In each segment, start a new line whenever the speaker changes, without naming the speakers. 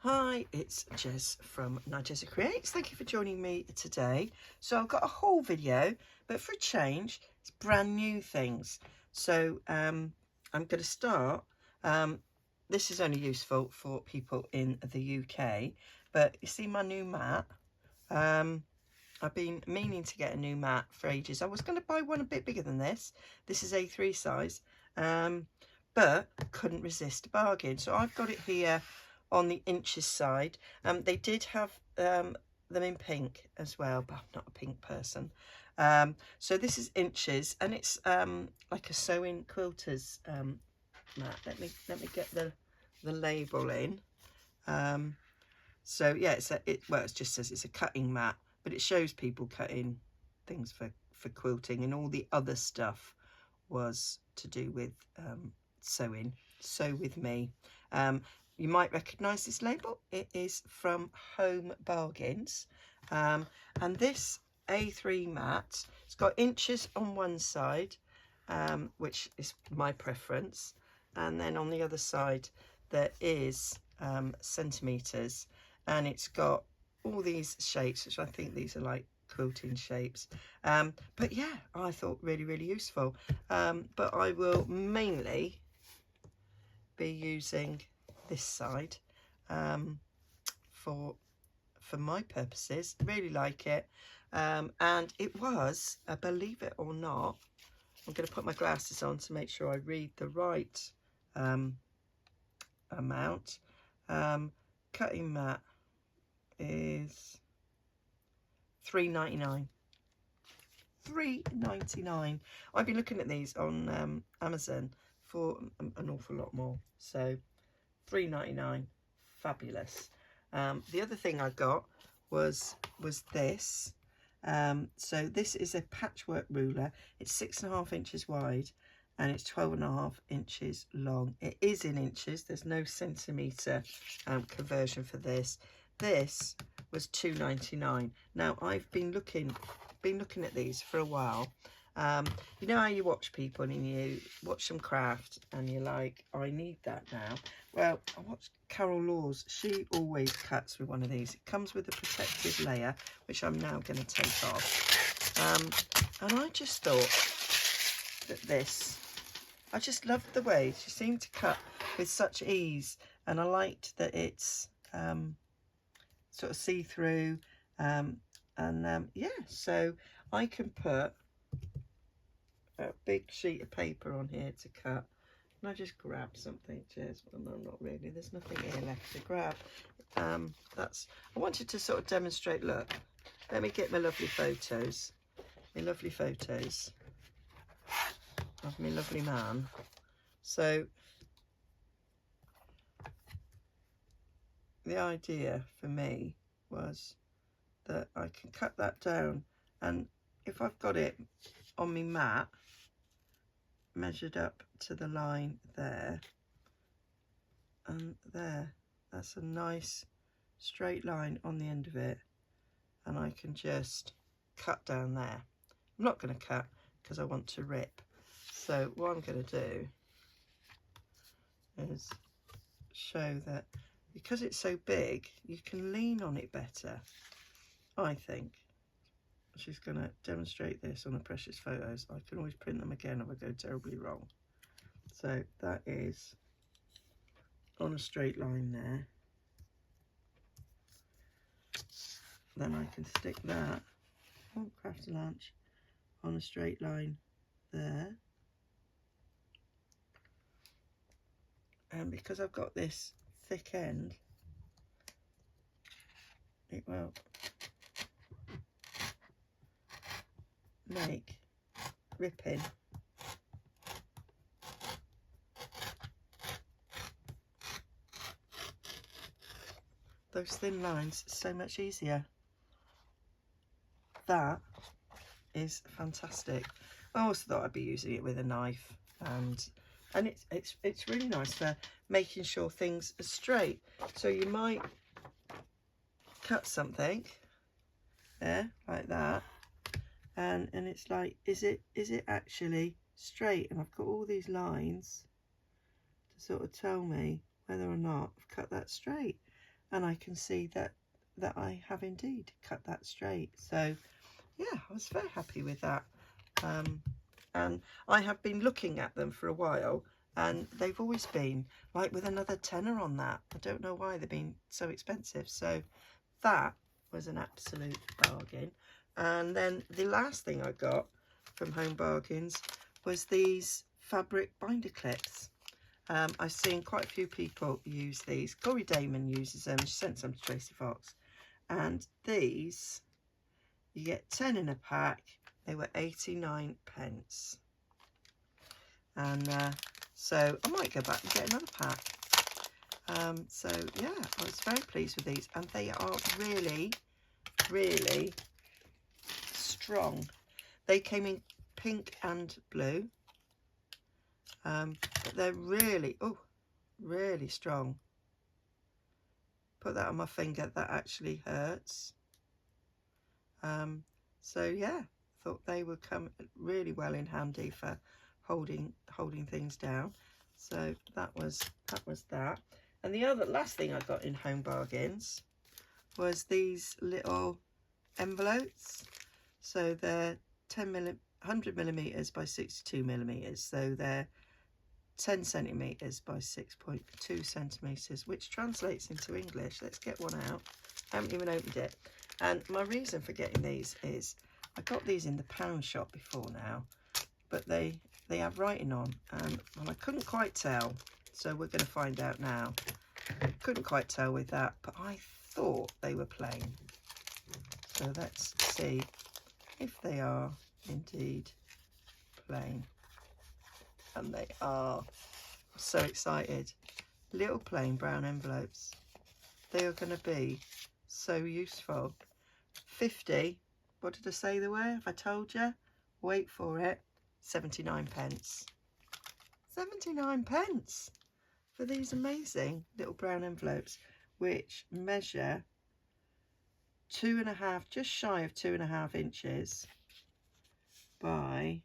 Hi, it's Jez from Nigezza Creates. Thank you for joining me today. So I've got a haul video, but for a change, it's brand new things. So I'm going to start. This is only useful for people in the UK, but you see my new mat. I've been meaning to get a new mat for ages. I was going to buy one a bit bigger than this. This is A3 size, but couldn't resist a bargain. So I've got it here on the inches side. They did have them in pink as well, but I'm not a pink person. So this is inches, and it's like a sewing quilters mat. Let me get the label in. So yeah, it just says it's a cutting mat, but it shows people cutting things for quilting, and all the other stuff was to do with sewing. Sew with me. You might recognise this label. It is from Home Bargains, and this A3 mat, it's got inches on one side, which is my preference, and then on the other side there is centimetres, and it's got all these shapes, which I think these are like quilting shapes, but yeah, I thought really useful. But I will mainly be using this side for my purposes. Really like it, and it was, believe it or not, I'm going to put my glasses on to make sure I read the right amount. Cutting mat is £3.99. £3.99. I've been looking at these on Amazon for an awful lot more. So £3.99, fabulous. The other thing I got was this. So this is a patchwork ruler. It's 6.5 inches wide, and it's 12.5 inches long. It is in inches. There's no centimetre conversion for this. This was £2.99. Now I've been looking at these for a while. You know how you watch people and you watch them craft and you're like, oh, I need that now. Well, I watched Carol Laws. She always cuts with one of these. It comes with a protective layer, which I'm now going to take off. And I just thought that this, I just loved the way she seemed to cut with such ease, and I liked that it's sort of see-through, yeah, so I can put a big sheet of paper on here to cut. And I just grab something, Jez. Well, no, not really. There's nothing here left to grab. I wanted to sort of demonstrate. Look, let me get my lovely photos. My lovely photos of my lovely man. So the idea for me was that I can cut that down, and if I've got it on my mat measured up to the line there and there, that's a nice straight line on the end of it, and I can just cut down there. I'm not going to cut because I want to rip. So what I'm going to do is show that because it's so big, you can lean on it better, I think. She's going to demonstrate this on the precious photos. I can always print them again if I go terribly wrong. So that is on a straight line there. Then I can stick that, craft a lunch, on a straight line there. And because I've got this thick end, it will make ripping those thin lines so much easier. That is fantastic. I also thought I'd be using it with a knife, and it's really nice for making sure things are straight. So you might cut something there like that, and it's like, is it actually straight? And I've got all these lines to sort of tell me whether or not I've cut that straight. and I can see that I have indeed cut that straight. So yeah, I was very happy with that. And I have been looking at them for a while, and they've always been like with another tenner on that. I don't know why they've been so expensive. So that was an absolute bargain. And then the last thing I got from Home Bargains was these fabric binder clips. I've seen quite a few people use these. Corey Damon uses them. She sent some to Tracy Fox. And these, you get 10 in a pack. They were 89p. And so I might go back and get another pack. So yeah, I was very pleased with these. And they are really, really strong. They came in pink and blue. But they're really, oh, really strong. Put that on my finger, that actually hurts. So yeah, thought they would come really well in handy for holding things down. So that was that. And the last thing I got in Home Bargains was these little envelopes. So they're 100 millimeters by 62 millimeters. So they're 10 centimeters by 6.2 centimeters, which translates into English. Let's get one out. I haven't even opened it. And my reason for getting these is I got these in the pound shop before now, but they have writing on, and well, I couldn't quite tell. So we're going to find out now. Couldn't quite tell with that, but I thought they were plain. So let's see if they are indeed plain. And they are. I'm so excited. Little plain brown envelopes. They are going to be so useful. 50, what did I say they were? If I told you, wait for it, 79p. 79p for these amazing little brown envelopes, which measure 2.5, just shy of 2.5 inches by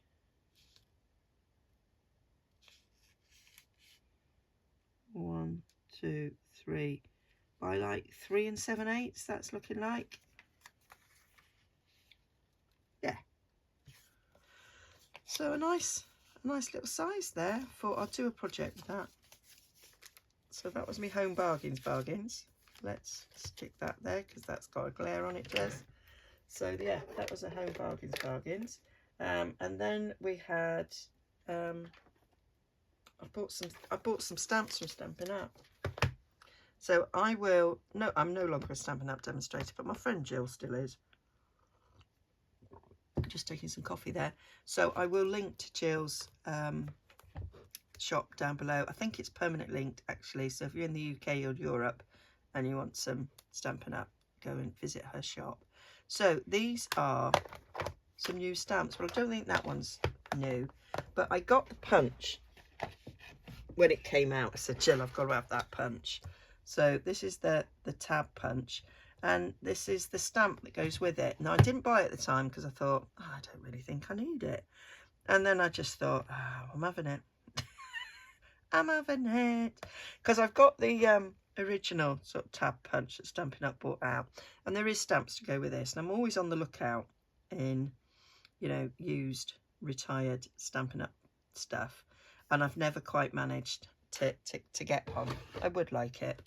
1, 2, 3, by like 3 7/8. That's looking like. Yeah. So a nice little size there. Thought I'd do a project with that. So that was my Home Bargains. Let's stick that there because that's got a glare on it, Jez. So yeah, that was a Home Bargains. And then we had I bought some stamps from Stampin' Up. So I'm no longer a Stampin' Up demonstrator, but my friend Jill still is. Just taking some coffee there. So I will link to Jill's shop down below. I think it's permanent linked actually. So if you're in the UK or Europe and you want some Stampin' Up, go and visit her shop. So these are some new stamps. Well, I don't think that one's new, but I got the punch when it came out. I said, Jill, I've got to have that punch. So this is the tab punch, and this is the stamp that goes with it. Now I didn't buy it at the time because I thought, oh, I don't really think I need it. And then I just thought, oh, I'm having it. I'm having it. Because I've got the original sort of tab punch that Stampin' Up bought out. And there is stamps to go with this. And I'm always on the lookout in, you know, used, retired Stampin' Up stuff. And I've never quite managed to get one. I would like it.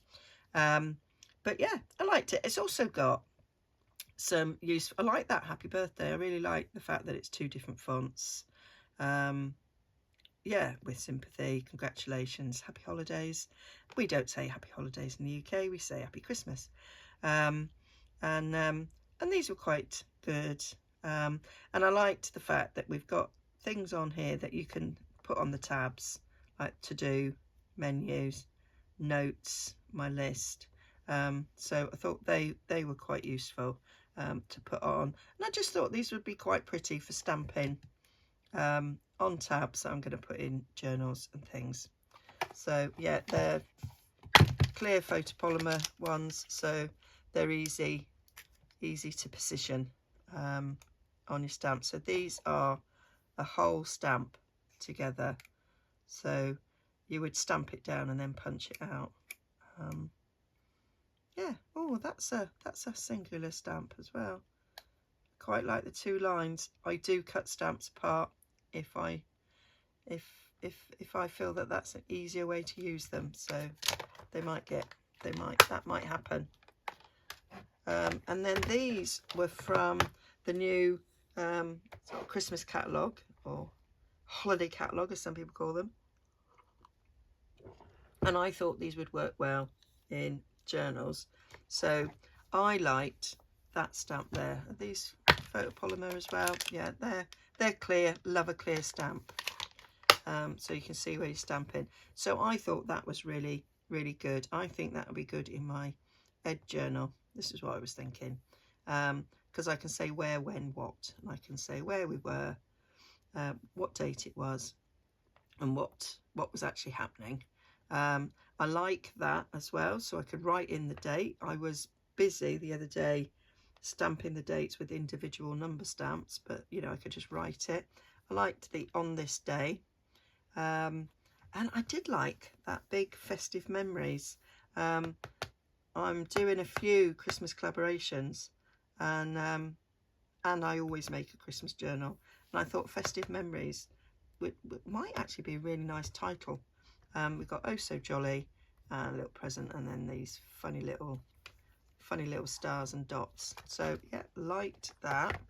But yeah, I liked it. It's also got some use. I like that happy birthday. I really like the fact that it's 2 different fonts. Yeah, with sympathy, congratulations, happy holidays. We don't say happy holidays in the UK, we say happy Christmas. And these were quite good. And I liked the fact that we've got things on here that you can put on the tabs, like to do, menus, notes, my list. So I thought they were quite useful to put on. And I just thought these would be quite pretty for stamping on tabs that I'm going to put in journals and things. So yeah, they're clear photopolymer ones, so they're easy to position on your stamp. So these are a whole stamp together, so you would stamp it down and then punch it out. Yeah, yeah, oh, that's a singular stamp as well. Quite like the two lines. I do cut stamps apart if I feel that that's an easier way to use them, so that might happen. And then these were from the new sort of Christmas catalogue, or holiday catalogue as some people call them, and I thought these would work well in journals, so I liked that stamp there. Are these photopolymer as well? Yeah, they're clear. Love a clear stamp. So you can see where you're stamping. So I thought that was really, really good. I think that would be good in my Ed journal. This is what I was thinking, because I can say where, when, what, and I can say where we were, what date it was, and what was actually happening. I like that as well, so I could write in the date. I was busy the other day stamping the dates with individual number stamps, but you know, I could just write it. I liked the on this day. And I did like that big festive memories. I'm doing a few Christmas collaborations, and I always make a Christmas journal, and I thought festive memories might actually be a really nice title. We've got Oh So Jolly, a little present, and then these funny little stars and dots. So yeah, liked that.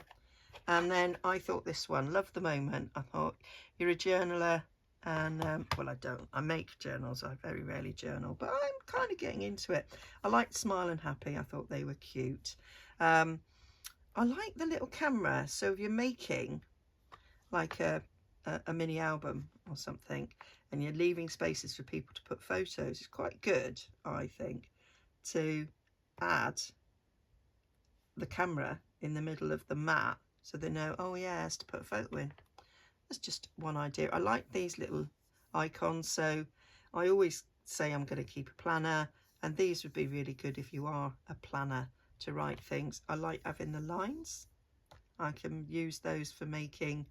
And then I thought this one, Love the Moment. I thought, you're a journaler, and well, I make journals. I very rarely journal, but I'm kind of getting into it. I liked Smile and Happy. I thought they were cute. I like the little camera, so if you're making like a mini album or something and you're leaving spaces for people to put photos, it's quite good, I think, to add the camera in the middle of the mat so they know, oh yes, to put a photo in. That's just one idea. I like these little icons, so I always say I'm going to keep a planner, and these would be really good if you are a planner to write things. I like having the lines. I can use those for making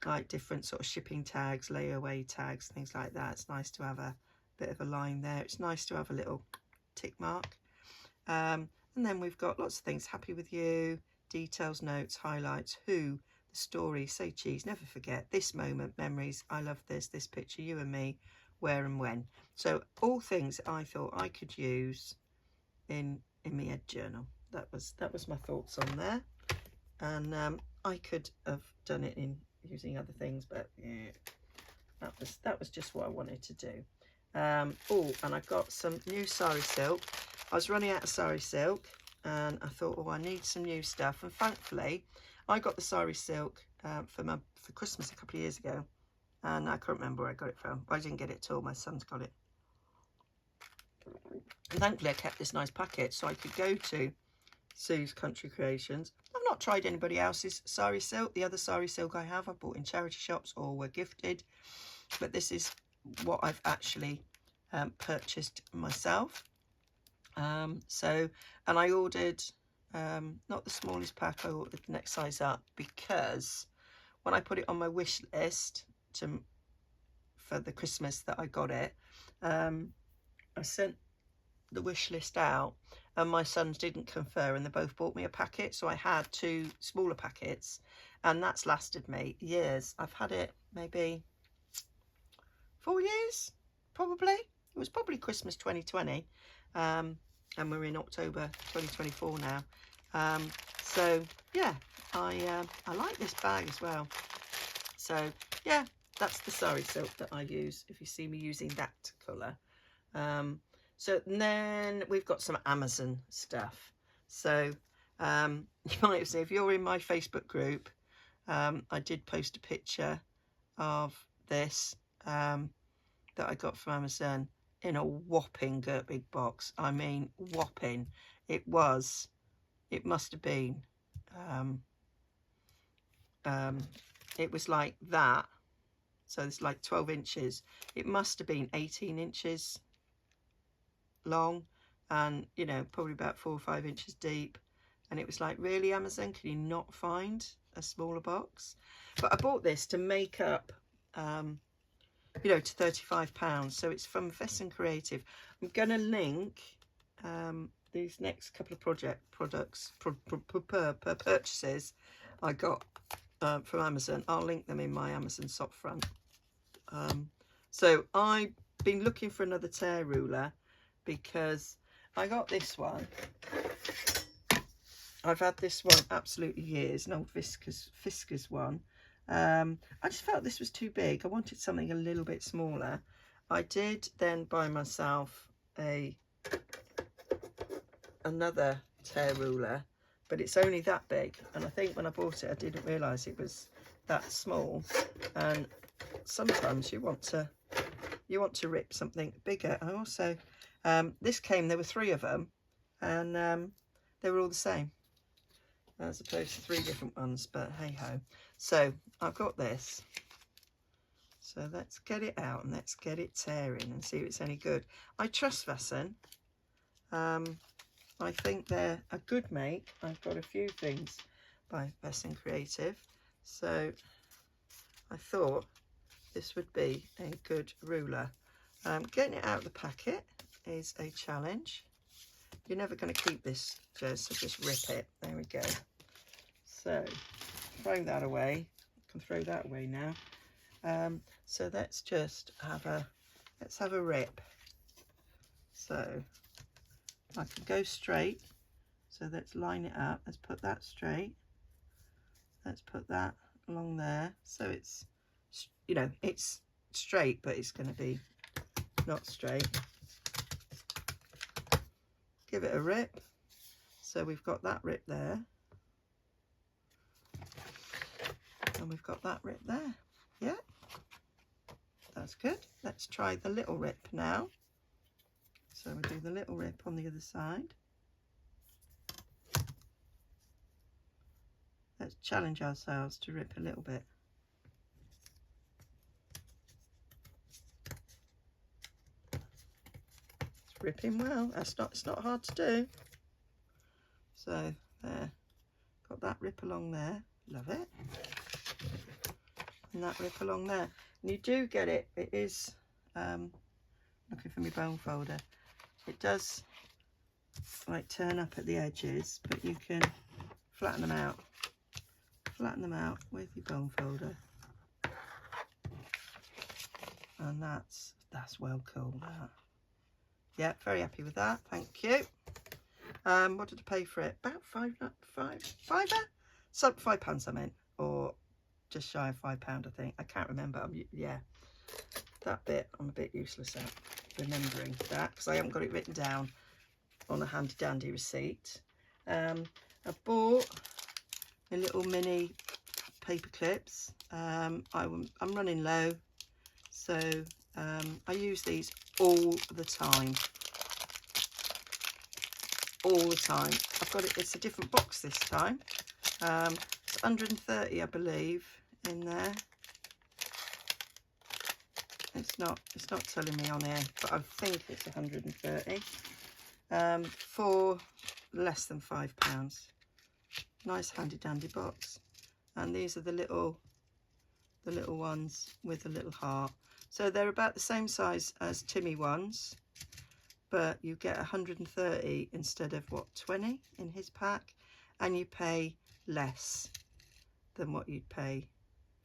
like different sort of shipping tags, layaway tags, things like that. It's nice to have a bit of a line there. It's nice to have a little tick mark. And then we've got lots of things. Happy with you, details, notes, highlights, who, the story, say cheese, never forget, this moment, memories, I love this picture, you and me, where and when. So all things that I thought I could use in my Ed journal. That was my thoughts on there. And I could have done it in using other things, but yeah, that was just what I wanted to do. Oh, and I got some new sari silk. I was running out of sari silk, and I thought, oh, I need some new stuff. And thankfully, I got the sari silk for Christmas a couple of years ago, and I can't remember where I got it from. I didn't get it at all. My son's got it. And thankfully, I kept this nice packet so I could go to Sue's Country Creations. I've not tried anybody else's sari silk. The other sari silk I bought in charity shops or were gifted, but this is what I've actually purchased myself. And I ordered not the smallest pack, I ordered the next size up, because when I put it on my wish list for the Christmas that I got it, I sent the wish list out, and my sons didn't confer, and they both bought me a packet, so I had 2 smaller packets, and that's lasted me years. I've had it maybe 4 years, probably. It was probably Christmas 2020, and we're in October 2024 now. So yeah, I like this bag as well. So yeah, that's the sari silk that I use, if you see me using that colour. So then we've got some Amazon stuff. So you might have seen, if you're in my Facebook group, I did post a picture of this that I got from Amazon in a whopping great big box. I mean, whopping. It must have been, it was like that. So it's like 12 inches. It must have been 18 inches long, and you know, probably about 4 or 5 inches deep. And it was like, really, Amazon, can you not find a smaller box? But I bought this to make up you know, to £35. So it's from Fesson Creative. I'm gonna link these next couple of purchases I got from Amazon. I'll link them in my Amazon shop front. So I've been looking for another tear ruler because I got this one. I've had this one absolutely years, an old Fiskars one. I just felt this was too big. I wanted something a little bit smaller. I did then buy myself another tear ruler, but it's only that big, and I think when I bought it I didn't realise it was that small. And sometimes you want to rip something bigger. I also this came, there were 3 of them, and they were all the same, as opposed to 3 different ones, but hey ho. So I've got this, so let's get it out and let's get it tearing and see if it's any good. I trust Wesen. I think they're a good make. I've got a few things by Wesen Creative, so I thought this would be a good ruler. Getting it out of the packet is a challenge. You're never going to keep this, Jez, so just rip it. There we go. So throwing that away. I can throw that away now. So let's just have a rip. So I can go straight. So let's line it up. Let's put that straight. Let's put that along there. So it's, you know, it's straight, but it's going to be not straight. Give it a rip. So we've got that rip there, and we've got that rip there. Yeah, that's good. Let's try the little rip now. So we'll do the little rip on the other side. Let's challenge ourselves to rip a little bit. It's ripping well. It's not hard to do. So there, got that rip along there. Love it. And that rip along there. And you do get it. It is looking for my bone folder. It does like turn up at the edges, but you can flatten them out. Flatten them out with your bone folder. And that's well cool. That. Yeah, very happy with that. Thank you. What did I pay for it? About £5. So £5 I meant, or just shy of £5 I think. I can't remember. Yeah, that bit I'm a bit useless at remembering that because I haven't got it written down on a handy dandy receipt. I bought a little mini paper clips. I'm running low, so I use these all the time. I've got it, it's a different box this time. It's 130 I believe in there. It's not telling me on here, but I think it's 130 for less than £5. Nice handy dandy box. And these are the little ones with a little heart. So they're about the same size as Timmy ones, but you get 130 instead of what, 20 in his pack, and you pay less than what you'd pay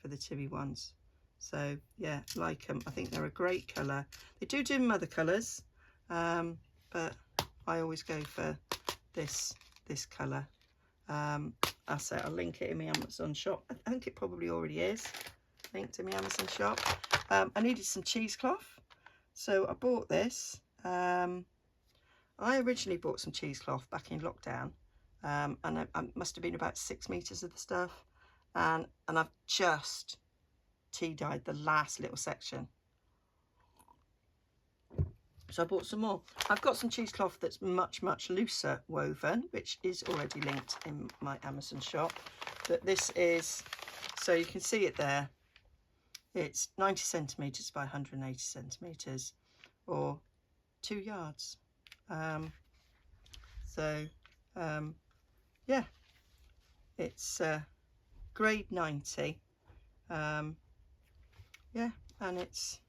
for the Timmy ones. So yeah, like them. I think they're a great colour. They do other colours, but I always go for this colour. I'll say I'll link it in my Amazon shop. I think it probably already is linked in my Amazon shop. I needed some cheesecloth, so I bought this. I originally bought some cheesecloth back in lockdown, and I must have been about 6 meters of the stuff, and I've just tea dyed the last little section, so I bought some more. I've got some cheesecloth that's much looser woven, which is already linked in my Amazon shop, but this is, so you can see it there, it's 90 centimeters by 180 centimeters, or 2 yards. Yeah, it's grade 90. Yeah, and it's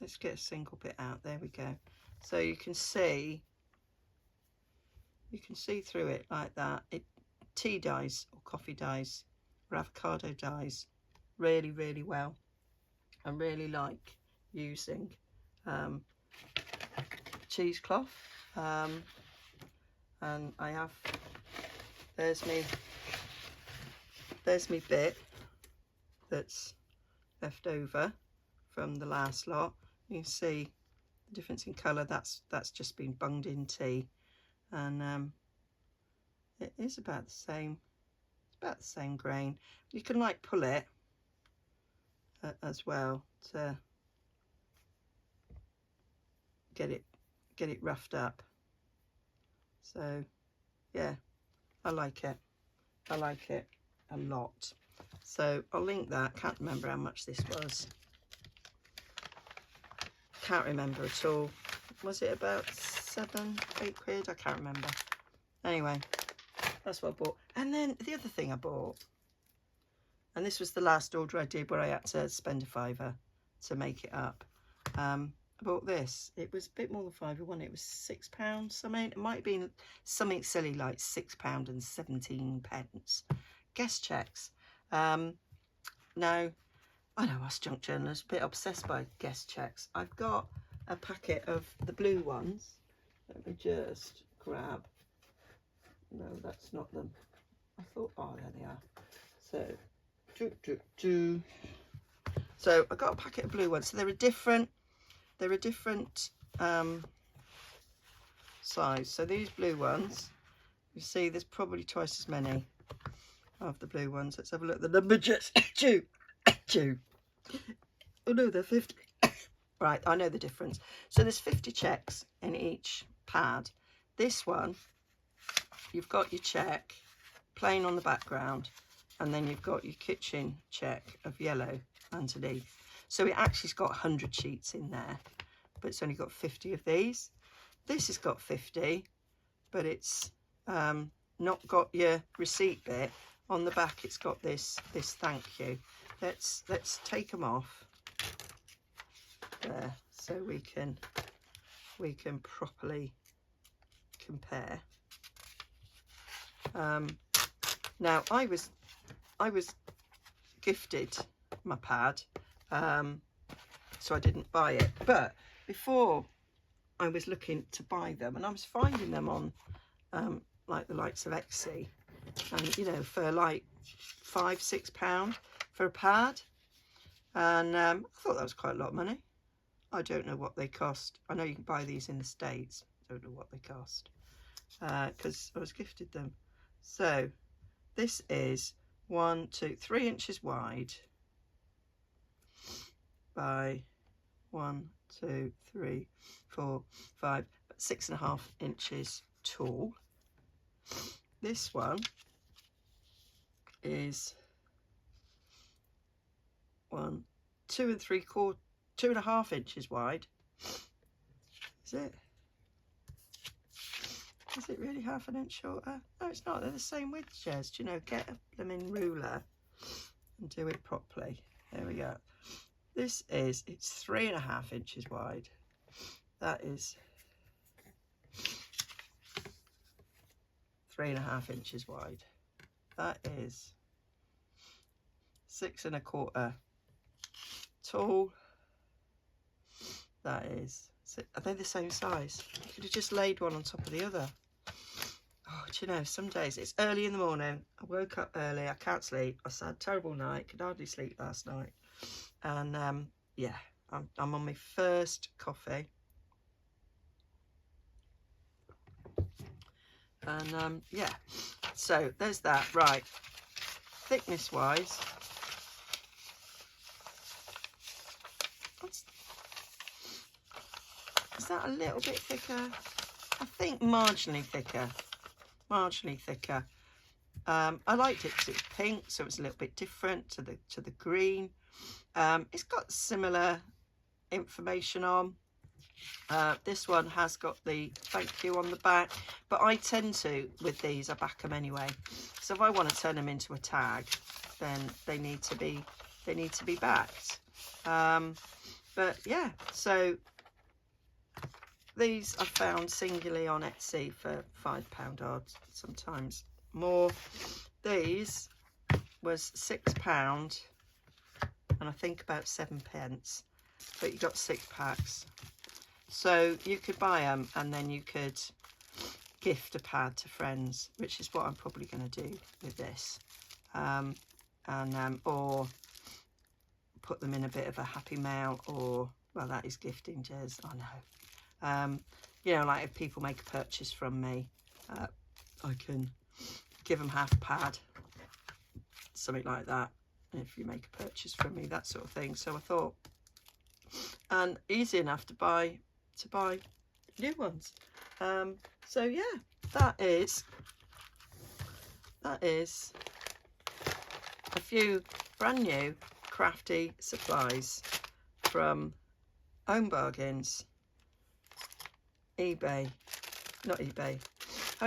let's get a single bit out. There we go. So you can see through it like that. Tea dyes or coffee dyes or avocado dyes really, really well. I really like using cheesecloth, and I have, there's me bit that's left over from the last lot. You can see the difference in colour. That's just been bunged in tea, and it is about the same. It's about the same grain. You can like pull it as well to get it roughed up. So yeah, I like it. I like it a lot. So I'll link that. Can't remember how much this was. Can't remember at all. Was it about 7, 8 quid? I can't remember. Anyway, that's what I bought. And then the other thing I bought, and this was the last order I did where I had to spend a £5 to make it up. I bought this. It was a bit more than £5, wasn't it? It was £6 something. It might have been something silly like £6 and 17 pence. Guest checks. Now, I know us junk journalists are a bit obsessed by guest checks. I've got a packet of the blue ones. Let me just grab. No, that's not them. I thought, oh, there they are. So, So I got a packet of blue ones. So they're a different size. So these blue ones, you see, there's probably twice as many of the blue ones. Let's have a look at the number. Just oh no, they're 50. Right, I know the difference. So there's 50 checks in each pad. This one, you've got your check plain on the background, and then you've got your kitchen check of yellow underneath. So it actually's got 100 sheets in there, but it's only got 50 of these. This has got 50, but it's not got your receipt bit. On the back it's got this thank you. Let's take them off there so we can properly compare. Now I was gifted my pad, so I didn't buy it, but before I was looking to buy them, and I was finding them on like the likes of Etsy, and you know, for like £5-6 for a pad, and I thought that was quite a lot of money. I don't know what they cost. I know you can buy these in the States. I don't know what they cost because I was gifted them. So this is 1, 2, 3 inches wide by 1, 2, 3, 4, 5, 6.5 inches tall. This one is 1, 2 3/4, 2.5 inches wide. Is it? Is it really half an inch shorter? No, it's not. They're the same width, Jez. Do you know, get a blooming ruler and do it properly. There we go. This is, it's 3.5 inches wide. That is 3.5 inches wide. That is 6.25 tall. That is, are they the same size? You could have just laid one on top of the other. Oh, do you know, some days it's early in the morning. I woke up early. I can't sleep. I had a terrible night. Could hardly sleep last night. And yeah, I'm on my first coffee. And yeah, so there's that. Right, thickness wise, is that a little bit thicker? I think marginally thicker. Marginally thicker. I liked it because it was pink, so it was a little bit different to the green. It's got similar information on. This one has got the thank you on the back, but I tend to, with these, I back them anyway. So if I want to turn them into a tag, then they need to be backed. But yeah, so these I found singularly on Etsy for £5 odd, sometimes more. These was £6 and I think about 7p, but you got 6 packs. So you could buy them and then you could gift a pad to friends, which is what I'm probably going to do with this. Or put them in a bit of a happy mail, or, well, that is gifting, Jez, I know. You know, like if people make a purchase from me, I can give them half a pad, something like that, if you make a purchase from me, that sort of thing. So I thought, and easy enough to buy new ones. So yeah, that is a few brand new crafty supplies from Home Bargains, Home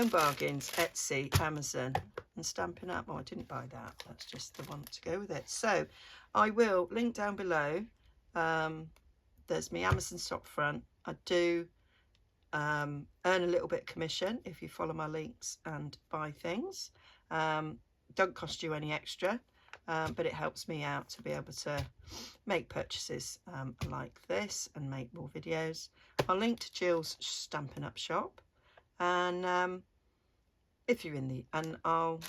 Bargains, Etsy, Amazon, and Stampin' Up. Oh, I didn't buy that, that's just the one to go with it. So I will link down below. There's my Amazon shop front. I do earn a little bit of commission if you follow my links and buy things. Don't cost you any extra, but it helps me out to be able to make purchases like this and make more videos. I'll link to Jill's Stampin' Up shop, and if you're in the, and I'll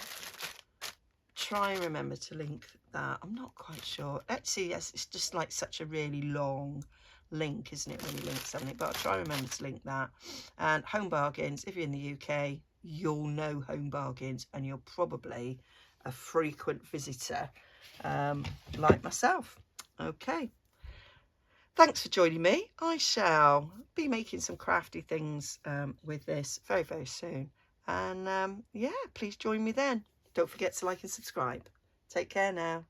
try and remember to link that. I'm not quite sure. Etsy, yes, it's just like such a really long link, isn't it, when you link something, but I'll try and remember to link that. And Home Bargains, if you're in the UK, you'll know Home Bargains, and you're probably a frequent visitor like myself. Okay, thanks for joining me. I shall be making some crafty things with this very, very soon, and yeah, please join me then. Don't forget to like and subscribe. Take care now.